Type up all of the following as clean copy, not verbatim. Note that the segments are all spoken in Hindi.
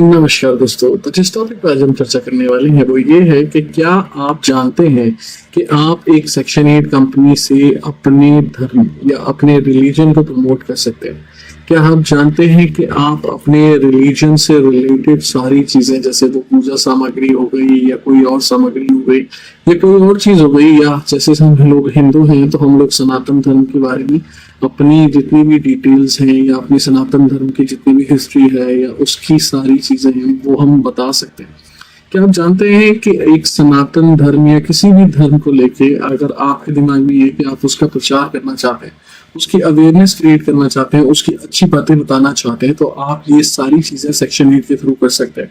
नमस्कार दोस्तों। तो जिस टॉपिक पर आज हम चर्चा करने वाले हैं वो ये है कि क्या आप जानते हैं कि आप एक सेक्शन 8 कंपनी से अपने धर्म या अपने रिलीजन को प्रमोट कर सकते हैं। क्या आप जानते हैं कि आप अपने रिलीजन से रिलेटेड सारी चीजें, जैसे वो पूजा सामग्री हो गई या कोई और सामग्री हो गई या कोई और चीज हो गई, या जैसे हम लोग हिंदू हैं तो हम लोग सनातन धर्म के बारे में अपनी जितनी भी डिटेल्स हैं या अपनी सनातन धर्म की जितनी भी हिस्ट्री है या उसकी सारी चीजें हैं वो हम बता सकते हैं। क्या आप जानते हैं कि एक सनातन धर्म या किसी भी धर्म को लेके अगर आपके दिमाग में ये कि आप उसका प्रचार करना चाहते हैं, उसकी अवेयरनेस क्रिएट करना चाहते हैं, उसकी अच्छी बातें बताना चाहते हैं, तो आप ये सारी चीजें सेक्शन 8 के थ्रू कर सकते हैं।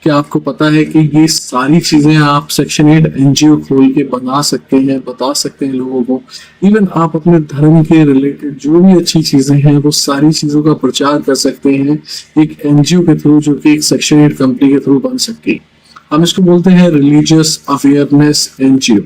क्या आपको पता है कि ये सारी चीजें आप सेक्शन 8 एनजीओ खोल के बना सकते हैं, बता सकते हैं लोगों को। इवन आप अपने धर्म के रिलेटेड जो भी अच्छी चीजें हैं वो सारी चीजों का प्रचार कर सकते हैं एक एनजीओ के थ्रू, जो कि एक सेक्शन 8 कंपनी के थ्रू बन सकती है। हम इसको बोलते हैं रिलीजियस अवेयरनेस एनजीओ।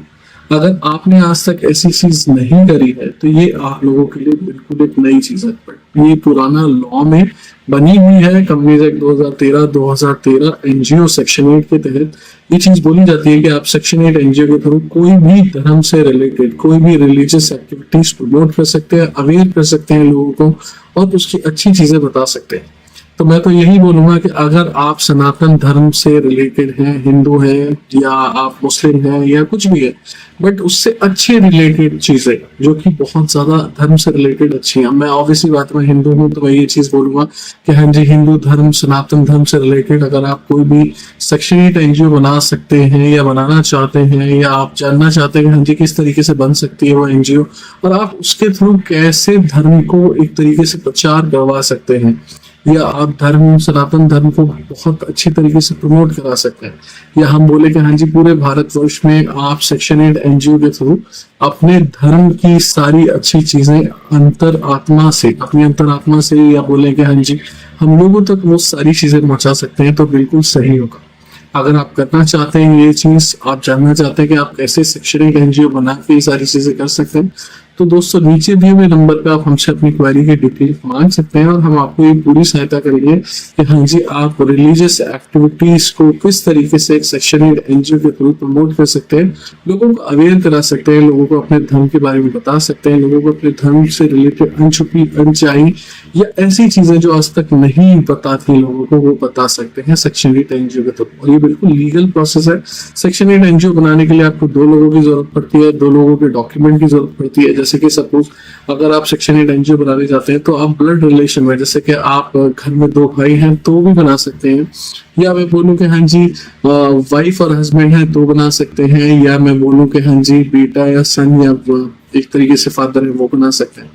अगर आपने आज तक ऐसी चीज नहीं करी है तो ये आप लोगों के लिए बिल्कुल एक नई चीज है, बट ये पुराना लॉ में बनी हुई है। कंपनीज एक्ट 2013 एनजीओ सेक्शन 8 के तहत ये चीज बोली जाती है कि आप सेक्शन 8 एनजीओ के थ्रू कोई भी धर्म से रिलेटेड कोई भी रिलीजियस एक्टिविटीज प्रमोट कर सकते हैं, अवेयर कर सकते हैं लोगों को और उसकी अच्छी चीजें बता सकते हैं। तो मैं तो यही बोलूंगा कि अगर आप सनातन धर्म से रिलेटेड हैं, हिंदू हैं या आप मुस्लिम हैं या कुछ भी है, बट उससे अच्छे रिलेटेड चीजें जो कि बहुत ज्यादा धर्म से रिलेटेड अच्छी हैं। मैं ऑब्वियसली बात में हिंदू हूँ तो मैं ये चीज बोलूंगा कि हाँ जी, हिंदू धर्म सनातन धर्म से रिलेटेड अगर आप कोई भी सेक्शन 8 एनजीओ बना सकते हैं या बनाना चाहते हैं, या आप जानना चाहते हैं कि हाँ जी किस तरीके से बन सकती है वो एनजीओ और आप उसके थ्रू कैसे धर्म को एक तरीके से प्रचार करवा सकते हैं, या आप धर्म सनातन धर्म को बहुत अच्छी तरीके से प्रमोट करा सकते हैं, या हम बोले कि हाँ जी पूरे भारतवर्ष में आप सेक्शन 8 एनजीओ के थ्रू अपने धर्म की सारी अच्छी चीजें अपनी अंतरात्मा से या बोले कि हाँ जी हम लोगों तक वो सारी चीजें पहुंचा सकते हैं, तो बिल्कुल सही होगा। अगर आप करना चाहते हैं ये चीज, आप जानना चाहते हैं कि आप कैसे सेक्शन 8 एनजीओ बना के ये सारी चीजें कर सकते हैं, तो दोस्तों नीचे दिए हुए नंबर पे आप हमसे अपनी क्वेरी की डिटेल मांग सकते हैं और हम आपको ये पूरी सहायता करेंगे कि हाँ जी आप रिलीजियस एक्टिविटीज को किस तरीके से एक सेक्शन 8 एनजीओ के थ्रू प्रमोट कर सकते हैं, लोगों को अवेयर करा सकते हैं, लोगों को अपने धर्म के बारे में बता सकते हैं, लोगों को अपने धर्म से रिलेटेड अनछुपी अनचाही या ऐसी चीजें जो आज तक नहीं पता थी लोगों को वो बता सकते हैं सेक्शन 8 एनजीओ के थ्रू। और ये बिल्कुल लीगल प्रोसेस है। सेक्शन 8 एनजीओ बनाने के लिए आपको 2 लोगों की जरूरत पड़ती है, 2 लोगों के डॉक्यूमेंट की जरूरत पड़ती है। जैसे कि सपोज अगर आप सेक्शन 8 एनजीओ बनाने जाते हैं तो आप ब्लड रिलेशन में, जैसे कि आप घर में 2 भाई हैं तो भी बना सकते हैं, या मैं बोलूं कि हाँ जी वाइफ और हस्बैंड है तो बना सकते हैं, या मैं बोलूं कि हाँ जी बेटा या सन या एक तरीके से फादर है वो बना सकते हैं।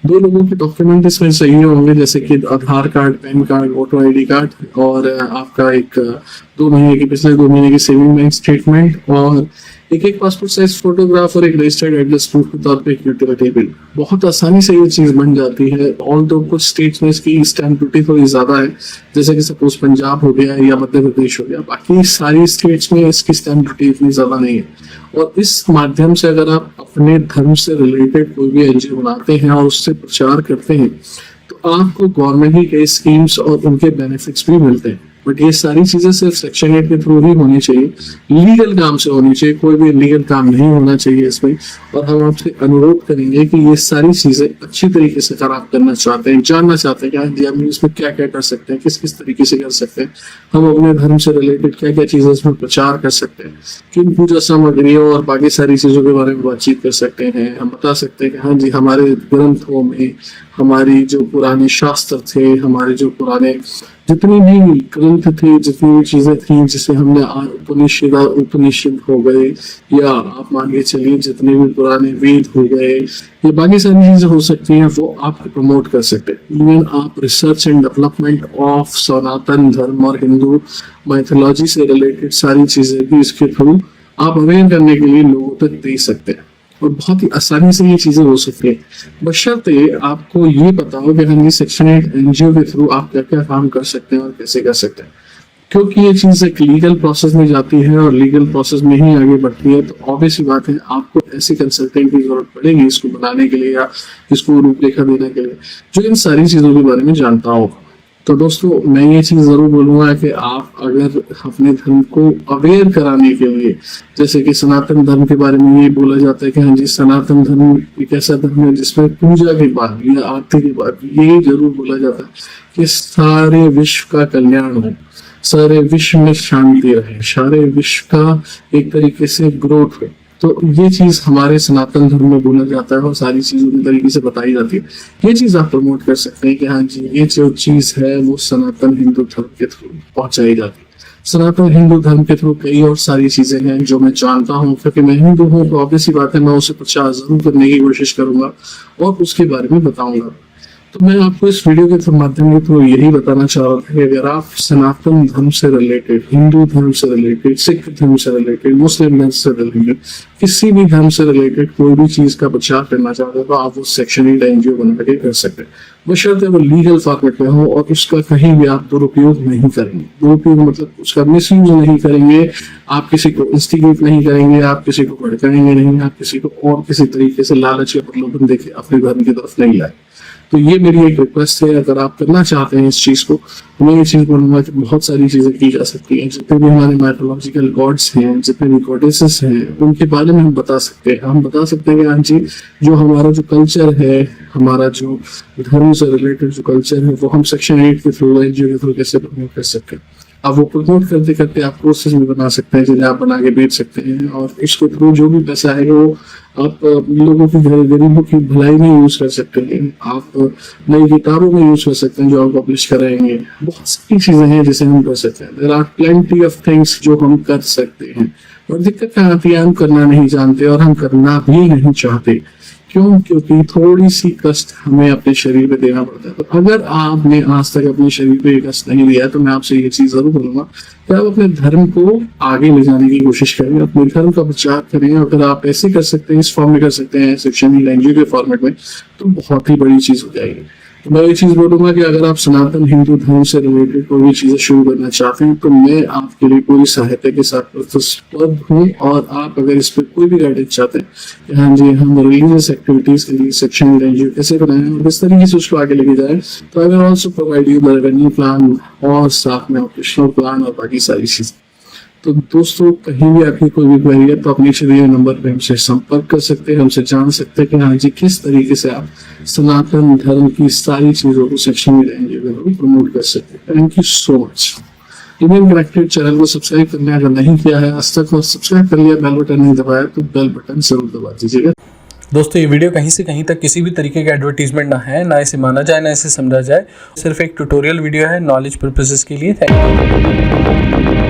2 लोगों के डॉक्यूमेंट इसमें चाहिए होंगे, जैसे कि Aadhaar card, PAN card, voter ID card और आपका एक 2 महीने की पिछले 2 महीने की सेविंग बैंक स्टेटमेंट और एक पासपोर्ट साइज फोटोग्राफ और एक रजिस्टर्ड एड्रेस प्रूफ के तौर पे एक यूटिलिटी बिल। बहुत आसानी से ये चीज बन जाती है। ऑल दो कुछ स्टेट्स में इसकी स्टैंप ड्यूटी थोड़ी ज्यादा है, जैसे कि सपोज पंजाब हो गया या मध्य प्रदेश हो गया, बाकी सारी स्टेट्स में इसकी स्टैंप ड्यूटी इतनी ज्यादा नहीं है। और इस माध्यम से अगर आप अपने धर्म से रिलेटेड कोई भी एनजीओ बनाते हैं और उससे प्रचार करते हैं तो आपको गवर्नमेंट की कई स्कीम्स और उनके बेनिफिट्स भी मिलते हैं। बट ये सारी चीजें सिर्फ सेक्शन 8 के थ्रू ही होनी चाहिए, लीगल काम से होनी चाहिए, कोई भी इलीगल काम नहीं होना चाहिए इसमें। और हम आपसे अनुरोध करेंगे कि ये सारी चीजें अच्छी तरीके से अगर आप करना चाहते हैं, जानना चाहते हैं कि हम इसमें क्या क्या कर सकते हैं, किस किस तरीके से कर सकते हैं, हम अपने धर्म से रिलेटेड क्या क्या चीजें इसमें प्रचार कर सकते हैं, किन पूजा सामग्रियों और बाकी सारी चीजों के बारे में बातचीत कर सकते हैं। हम बता सकते हैं कि हाँ जी हमारे ग्रंथों में हमारी जो पुराने शास्त्र थे, हमारे जो पुराने जितनी भी ग्रंथ थे, जितनी भी चीजें थी जिसे हमने उपनिषद हो गए, या आप मान के चलिए जितने भी पुराने वेद हो गए, ये बाकी सारी चीजें हो सकती हैं वो आप प्रमोट कर सकते हैं। इवन आप रिसर्च एंड डेवलपमेंट ऑफ सनातन धर्म और हिंदू माइथोलॉजी से रिलेटेड सारी चीजें भी इसके थ्रू आप अवेयर करने के लिए लोगों तक दे सकते हैं और बहुत ही आसानी से ये चीजें हो सकती है, बशर्ते आपको ये पता हो कि हाँ जी सेक्शन 8 एनजीओ के थ्रू आप क्या क्या काम कर सकते हैं और कैसे कर सकते हैं। क्योंकि ये चीज एक लीगल प्रोसेस में जाती है और लीगल प्रोसेस में ही आगे बढ़ती है, तो ऑब्वियसली बात है आपको ऐसी कंसल्टेंट की जरूरत पड़ेगी इसको बनाने के लिए या इसको रूपरेखा देने के लिए जो इन सारी चीजों के बारे में जानता होगा। तो दोस्तों मैं ये चीज जरूर बोलूंगा कि आप अगर अपने धर्म को अवेयर कराने के लिए, जैसे कि सनातन धर्म के बारे में ये बोला जाता है कि हाँ जी सनातन धर्म एक ऐसा धर्म है जिसमें पूजा के बाद या आरती के बाद ये जरूर बोला जाता है कि सारे विश्व का कल्याण हो, सारे विश्व में शांति रहे, सारे विश्व का एक तरीके से ग्रोथ हो। तो ये चीज हमारे सनातन धर्म में बोला जाता है और सारी चीज उसी तरीके से बताई जाती है। ये चीज आप प्रमोट कर सकते हैं कि हाँ जी ये जो चीज है वो सनातन हिंदू धर्म के थ्रू पहुंचाई जाती है। सनातन हिंदू धर्म के थ्रू कई और सारी चीजें हैं जो मैं जानता हूँ, क्योंकि मैं हिंदू हूँ तो ऑब्वियस सी बात है मैं उसे प्रचार जरूर करने की कोशिश करूंगा और उसके बारे में बताऊंगा। तो मैं आपको इस वीडियो के माध्यम के थ्रू यही बताना चाह रहा था कि अगर आप सनातन धर्म से रिलेटेड, हिंदू धर्म से रिलेटेड, सिख धर्म से रिलेटेड, मुस्लिम धर्म से रिलेटेड, किसी भी धर्म से रिलेटेड कोई भी चीज का प्रचार करना चाहते हैं तो आप वो सेक्शन 8 NGO बना के कर सकते हैं, बशर्ते वो लीगल फॉर्मेट में हो और उसका कहीं भी आप दुरुपयोग नहीं करेंगे। दुरुपयोग मतलब उसका मिसयूज नहीं करेंगे, आप किसी को इंस्टिगेट नहीं करेंगे, आप किसी को भड़काएंगे नहीं, आप किसी को और किसी तरीके से लालच या प्रलोभन देके अपने धर्म की तरफ नहीं लाए। तो ये मेरी एक रिक्वेस्ट है, अगर आप करना चाहते हैं इस चीज को तो मैं ये चीज बोलूंगा कि बहुत सारी चीजें की जा सकती हैं। जितने भी हमारे माइथोलॉजिकल गॉड्स हैं, जितने भी गॉडेसेस हैं, उनके बारे में हम बता सकते हैं। हम बता सकते हैं कि हाँ जी जो हमारा जो कल्चर है, हमारा जो धर्म से रिलेटेड जो कल्चर है वो हम सेक्शन 8 के थ्रू, NGO के थ्रू कैसे प्रमोट कर सकते हैं। अब वो प्रमोट करते करते आप प्रोसेस भी बना सकते हैं जिन्हें आप बना के बेच सकते हैं और इसके थ्रू जो भी पैसा है वो आप लोगों की गरीबों की भलाई में यूज कर सकते हैं। आप नई किताबों में यूज कर सकते हैं जो आप पब्लिश कराएंगे। बहुत सारी चीजें हैं जिसे हम कर सकते हैं। There are plenty of things जो हम कर सकते हैं और दिक्कत क्या आती है, हम करना नहीं जानते और हम करना भी नहीं चाहते। क्यों? क्योंकि थोड़ी सी कष्ट हमें अपने शरीर पे देना पड़ता है। तो अगर आपने आज तक अपने शरीर पे कष्ट नहीं दिया तो मैं आपसे ये चीज जरूर बोलूंगा कि आप अपने धर्म को आगे ले जाने की कोशिश करें, अपने धर्म का प्रचार करें। अगर आप ऐसे कर सकते हैं, इस फॉर्म में कर सकते हैं, सेक्शन 8 NGO के फॉर्मेट में, तो बहुत ही बड़ी चीज हो जाएगी। तो मैं ये चीज बोलूंगा कि अगर आप सनातन हिंदू धर्म से रिलेटेड कोई भी चीजें शुरू करना चाहते हैं तो मैं आपके लिए पूरी सहायता के साथ प्रतिस्पर्ध हूँ। और आप अगर इस पर कोई भी गाइडेंस चाहते हैं कि हाँ जी हम रिलीजियस एक्टिविटीज के लिए सेक्शन 8 NGO कैसे बनाएं और किस तरीके से उसको आगे लेके जाए, तो I will also provide you the revenue plan और साथ में ऑपरेशनल प्लान और बाकी सारी चीजें। तो दोस्तों कहीं भी आपकी कोई भी क्वेरी है तो अपने शरीर नंबर पे हमसे संपर्क कर सकते हैं, हमसे जान सकते हैं कि हाँ जी किस तरीके से आप सनातन धर्म की सारी चीजों को सेक्शन 8 NGO में प्रमोट कर सकते हैं। Thank you so much. Indian connected channel को सब्सक्राइब करने अगर नहीं किया है आज तक और सब्सक्राइब कर लिया, बेल बटन नहीं दबाया तो बेल बटन जरूर दबा दीजिएगा। दोस्तों ये वीडियो कहीं से कहीं तक किसी भी तरीके का एडवर्टीजमेंट ना है, ना इसे माना जाए ना इसे समझा जाए, सिर्फ एक ट्यूटोरियल वीडियो है नॉलेज पर्पसेस के लिए। Thank you.